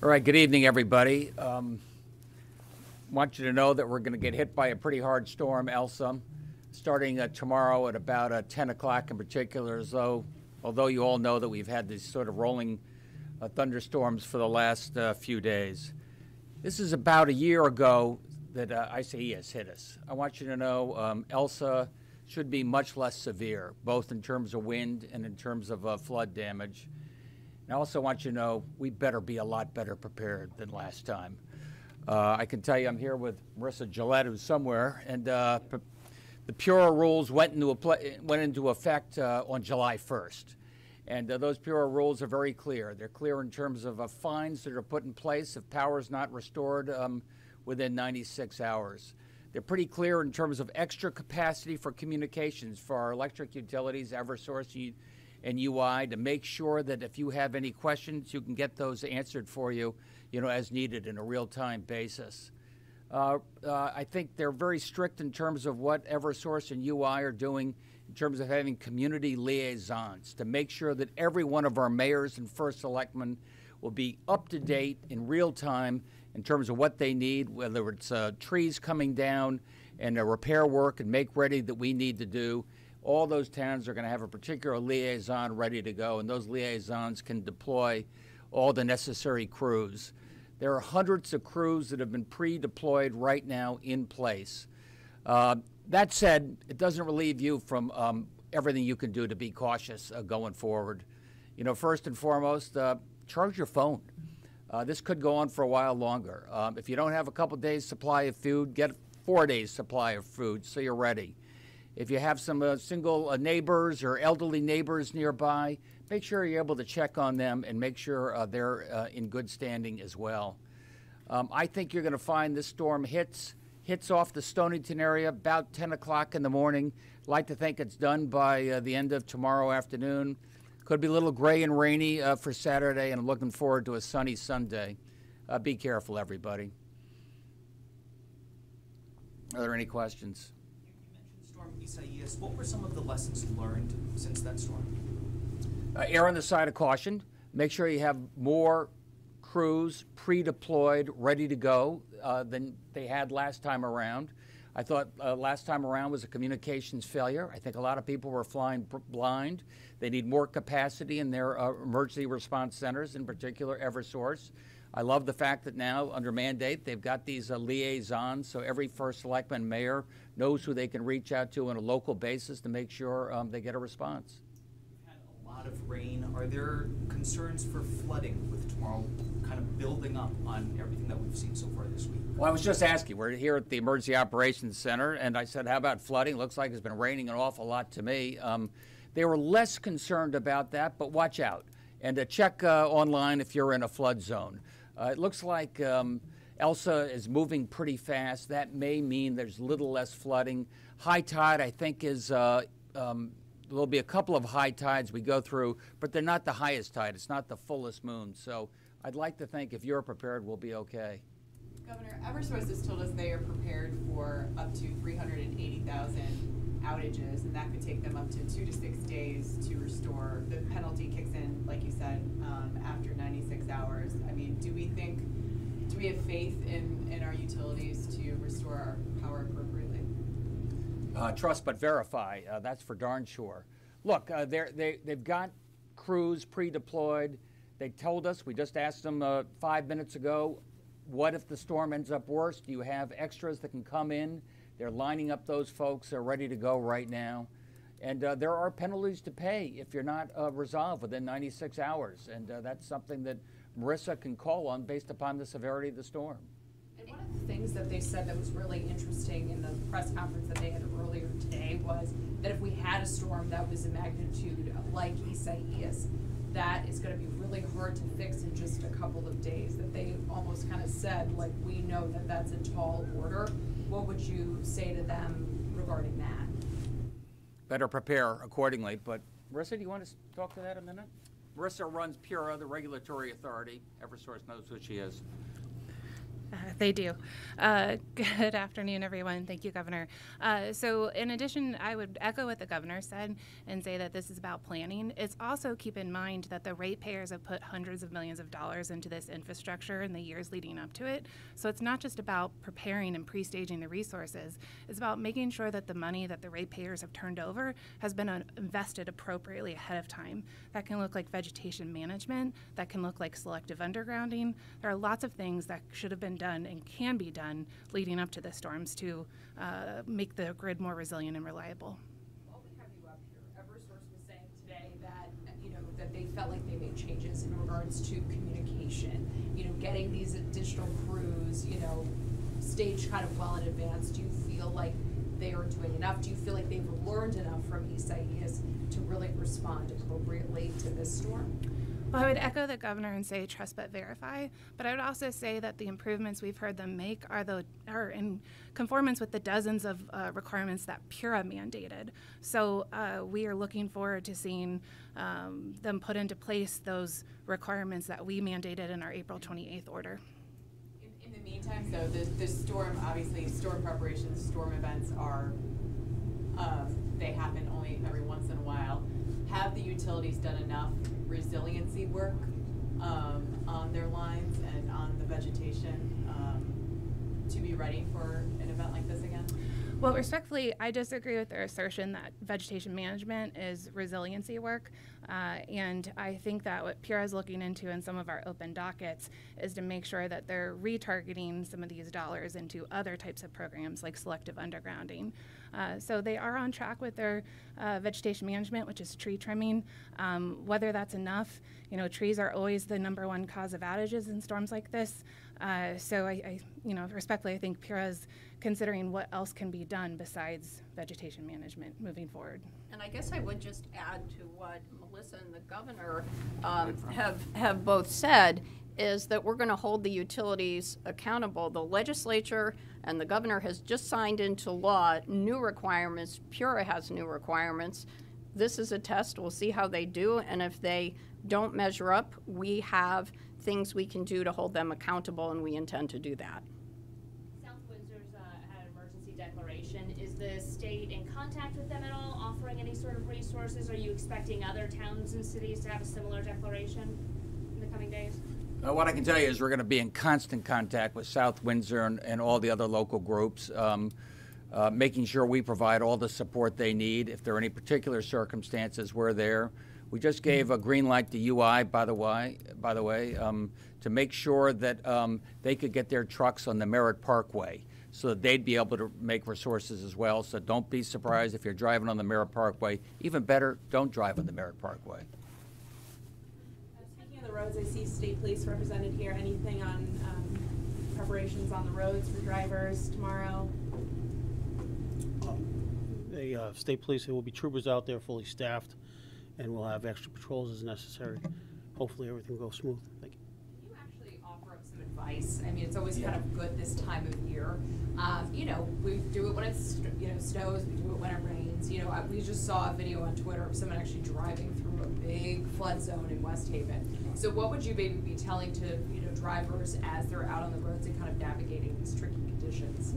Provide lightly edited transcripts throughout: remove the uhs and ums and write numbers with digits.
All right, good evening, everybody. Want you to know that we're going to get hit by a pretty hard storm, Elsa, starting tomorrow at about 10 o'clock in particular, although you all know that we've had these sort of rolling thunderstorms for the last few days. This is about a year ago that Isaias hit us. I want you to know Elsa should be much less severe, both in terms of wind and in terms of flood damage. And I also want you to know we better be a lot better prepared than last time. I can tell you I'm here with Marissa Gillette, who's somewhere, and the PURA rules went into effect on July 1st. And those PURA rules are very clear. They're clear in terms of fines that are put in place if power is not restored within 96 hours. They're pretty clear in terms of extra capacity for communications for our electric utilities, Eversource and UI, to make sure that if you have any questions, you can get those answered for you, as needed in a real-time basis. I think they're very strict in terms of what Eversource and UI are doing in terms of having community liaisons to make sure that every one of our mayors and first selectmen will be up to date in real time in terms of what they need, whether it's trees coming down and repair work and make ready that we need to do. All those towns are going to have a particular liaison ready to go, and those liaisons can deploy all the necessary crews. There are hundreds of crews that have been pre-deployed right now in place. That said, it doesn't relieve you from everything you can do to be cautious going forward. First and foremost, charge your phone. This could go on for a while longer. If you don't have a couple days' supply of food, get 4 days' supply of food so you're ready. If you have some single neighbors or elderly neighbors nearby, make sure you're able to check on them and make sure they're in good standing as well. I think you're going to find this storm hits off the Stonington area about 10 o'clock in the morning. I'd like to think it's done by the end of tomorrow afternoon. Could be a little gray and rainy for Saturday, and I'm looking forward to a sunny Sunday. Be careful, everybody. Are there any questions? Isaias, what were some of the lessons learned since that storm? Err on the side of caution. Make sure you have more crews pre-deployed, ready to go than they had last time around. I thought last time around was a communications failure. I think a lot of people were flying blind. They need more capacity in their emergency response centers, in particular Eversource. I love the fact that now, under mandate, they've got these liaisons, so every first selectman mayor knows who they can reach out to on a local basis to make sure they get a response. We've had a lot of rain. Are there concerns for flooding with tomorrow kind of building up on everything that we've seen so far this week? Well, I was just asking. We're here at the Emergency Operations Center, and I said, how about flooding? Looks like it's been raining an awful lot to me. They were less concerned about that, but watch out. And check online if you're in a flood zone. It looks like Elsa is moving pretty fast. That may mean there's a little less flooding. High tide, I think, there'll be a couple of high tides we go through, but they're not the highest tide. It's not the fullest moon. So I'd like to think if you're prepared, we'll be okay. Governor, Eversource has told us they are prepared for up to 380,000 outages, and that could take them up to 2 to 6 days to restore. The penalty kicks in, like you said, after 96 hours. I mean, do we have faith in our utilities to restore our power appropriately? Trust but verify. That's for darn sure. Look, they've got crews pre-deployed. They told us, we just asked them 5 minutes ago, what if the storm ends up worse? Do you have extras that can come in? They're lining up those folks. They're ready to go right now. And there are penalties to pay if you're not resolved within 96 hours. And that's something that Marissa can call on based upon the severity of the storm. And one of the things that they said that was really interesting in the press conference that they had earlier today was that if we had a storm that was a magnitude like Isaias, that is going to be really hard to fix in just a couple of days. That they almost kind of said, like, we know that that's a tall order. What would you say to them regarding that? Better prepare accordingly. But Marissa, do you want to talk to that a minute? Marissa runs PURA, the regulatory authority. Eversource knows who she is. They do. Good afternoon, everyone. Thank you, Governor. So in addition, I would echo what the Governor said and say that this is about planning. It's also keep in mind that the ratepayers have put hundreds of millions of dollars into this infrastructure in the years leading up to it. So it's not just about preparing and pre-staging the resources. It's about making sure that the money that the ratepayers have turned over has been invested appropriately ahead of time. That can look like vegetation management. That can look like selective undergrounding. There are lots of things that should have been done and can be done leading up to the storms to make the grid more resilient and reliable. While we have you up here, Eversource was saying today that, that they felt like they made changes in regards to communication, getting these additional crews, staged kind of well in advance. Do you feel like they are doing enough? Do you feel like they've learned enough from Isaias to really respond appropriately to this storm? Well, I would echo the Governor and say trust but verify, but I would also say that the improvements we've heard them make are in conformance with the dozens of requirements that PURA mandated. So we are looking forward to seeing them put into place those requirements that we mandated in our April 28th order. In the meantime, though, the storm, obviously, storm preparations, storm events are, they happen only every once in a while. Have the utilities done enough resiliency work on their lines and on the vegetation to be ready for an event like this again? Well, respectfully, I disagree with their assertion that vegetation management is resiliency work. And I think that what PURA is looking into in some of our open dockets is to make sure that they're retargeting some of these dollars into other types of programs like selective undergrounding. So they are on track with their vegetation management, which is tree trimming. Whether that's enough, trees are always the #1 cause of outages in storms like this. So I respectfully, I think PURA is considering what else can be done besides vegetation management moving forward. And I guess I would just add to what Melissa and the Governor have both said, is that we're going to hold the utilities accountable. The legislature and the Governor has just signed into law new requirements. PURA has new requirements. This is a test. We'll see how they do, and if they don't measure up, we have things we can do to hold them accountable, and we intend to do that. South Windsor's had an emergency declaration. Is the state in contact with them at all, offering any sort of resources? Are you expecting other towns and cities to have a similar declaration in the coming days? What I can tell you is we're going to be in constant contact with South Windsor and all the other local groups, making sure we provide all the support they need. If there are any particular circumstances, we're there. We just gave a green light to UI, by the way, to make sure that they could get their trucks on the Merritt Parkway so that they'd be able to make resources as well. So don't be surprised if you're driving on the Merritt Parkway. Even better, don't drive on the Merritt Parkway. Speaking of the roads, I see state police represented here. Anything on preparations on the roads for drivers tomorrow? The state police, there will be troopers out there fully staffed, and we'll have extra patrols as necessary. Hopefully everything will go smooth. Thank you. Can you actually offer up some advice? I mean, it's always kind of good this time of year. We do it when it snows, we do it when it rains. We just saw a video on Twitter of someone actually driving through a big flood zone in West Haven. So what would you maybe be telling to drivers as they're out on the roads and kind of navigating these tricky conditions?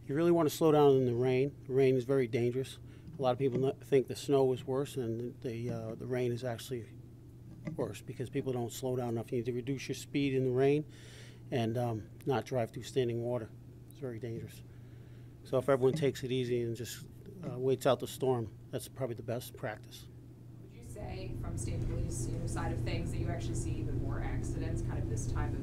You really want to slow down in the rain. The rain is very dangerous. A lot of people think the snow is worse, and the rain is actually worse because people don't slow down enough. You need to reduce your speed in the rain and not drive through standing water. It's very dangerous. So if everyone takes it easy and just waits out the storm, that's probably the best practice. Would you say, from state police side of things, that you actually see even more accidents kind of this time of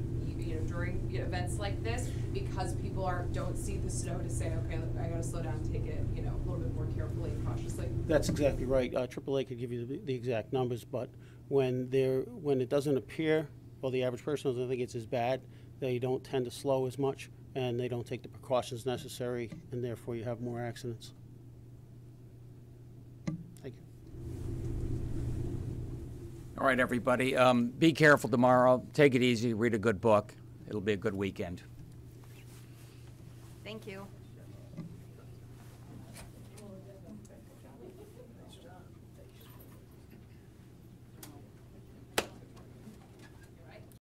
during events like this because people don't see the snow to say, okay, look, I got to slow down and take it a little bit more carefully and cautiously? That's exactly right. AAA could give you the exact numbers, but when it doesn't appear, well, the average person doesn't think it's as bad, they don't tend to slow as much, and they don't take the precautions necessary, and therefore you have more accidents. Thank you. All right, everybody. Be careful tomorrow. Take it easy. Read a good book. It'll be a good weekend. Thank you.